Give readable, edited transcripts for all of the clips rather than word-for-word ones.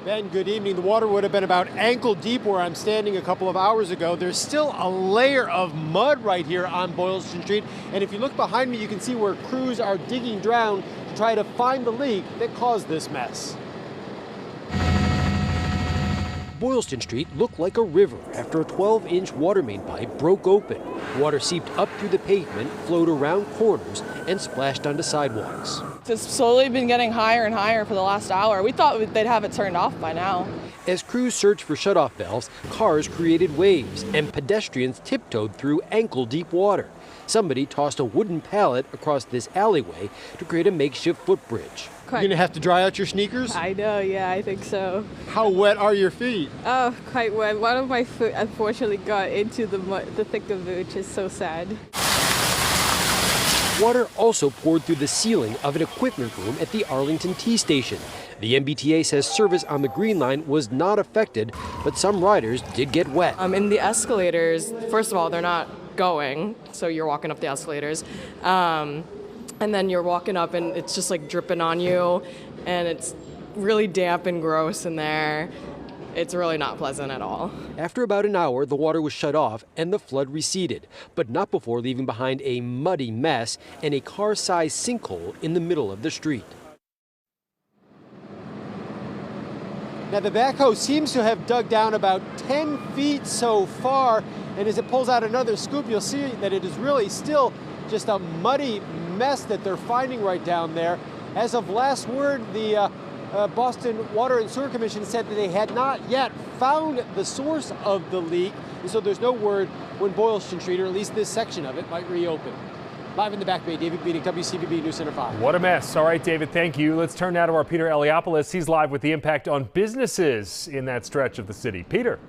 Ben, good evening. The water would have been about ankle deep where I'm standing a couple of hours ago. There's still a layer of mud right here on Boylston Street. And if you look behind me, you can see where crews are digging down to try to find the leak that caused this mess. Boylston Street looked like a river after a 12-inch water main pipe broke open. Water seeped up through the pavement, flowed around corners, and splashed onto sidewalks. It's slowly been getting higher and higher for the last hour. We thought they'd have it turned off by now. As crews searched for shutoff valves, cars created waves, and pedestrians tiptoed through ankle-deep water. Somebody tossed a wooden pallet across this alleyway to create a makeshift footbridge. You're gonna have to dry out your sneakers? I know, yeah, I think so. How wet are your feet? Oh, quite wet. One of my foot unfortunately got into the thick of it, which is so sad. Water also poured through the ceiling of an equipment room at the Arlington T station. The MBTA says service on the Green Line was not affected, but some riders did get wet. In the escalators, first of all, they're not going, so you're walking up the escalators. And then you're walking up and it's just like dripping on you, and it's really damp and gross in there. It's really not pleasant at all. After about an hour, the water was shut off and the flood receded, but not before leaving behind a muddy mess and a car-sized sinkhole in the middle of the street. Now, the backhoe seems to have dug down about 10 feet so far, and as it pulls out another scoop, you'll see that it is really still just a muddy mess that they're finding right down there. As of last word, the Boston Water and Sewer Commission said that they had not yet found the source of the leak, and so there's no word when Boylston Street, or at least this section of it, might reopen. Live in the Back Bay, David Beating, WCVB News Center 5. What a mess. All right, David, thank you. Let's turn now to our Peter Eliopoulos. He's live with the impact on businesses in that stretch of the city. Peter.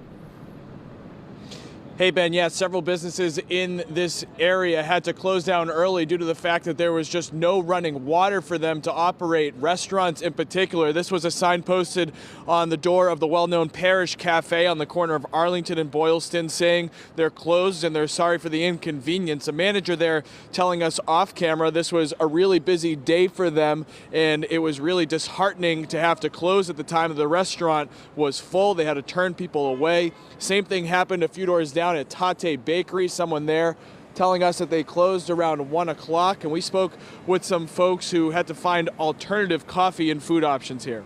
Hey, Ben, yeah, several businesses in this area had to close down early due to the fact that there was just no running water for them to operate. Restaurants in particular. This was a sign posted on the door of the well-known Parish Cafe on the corner of Arlington and Boylston saying they're closed and they're sorry for the inconvenience. A manager there telling us off camera this was a really busy day for them, and it was really disheartening to have to close at the time that the restaurant was full. They had to turn people away. Same thing happened a few doors down at Tate Bakery. Someone there telling us that they closed around 1 o'clock, and we spoke with some folks who had to find alternative coffee and food options here.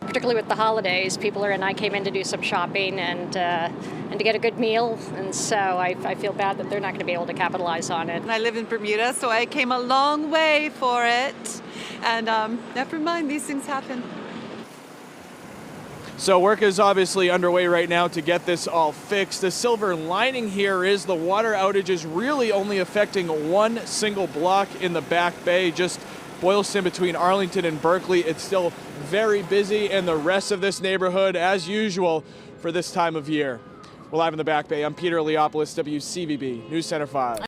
Particularly with the holidays, I came in to do some shopping and to get a good meal, and so I feel bad that they're not going to be able to capitalize on it. I live in Bermuda, so I came a long way for it, and never mind, these things happen. So work is obviously underway right now to get this all fixed. The silver lining here is the water outage is really only affecting one single block in the Back Bay, just Boylston between Arlington and Berkeley. It's still very busy, and the rest of this neighborhood, as usual, for this time of year. We're live in the Back Bay. I'm Peter Eliopoulos, WCVB News Center 5.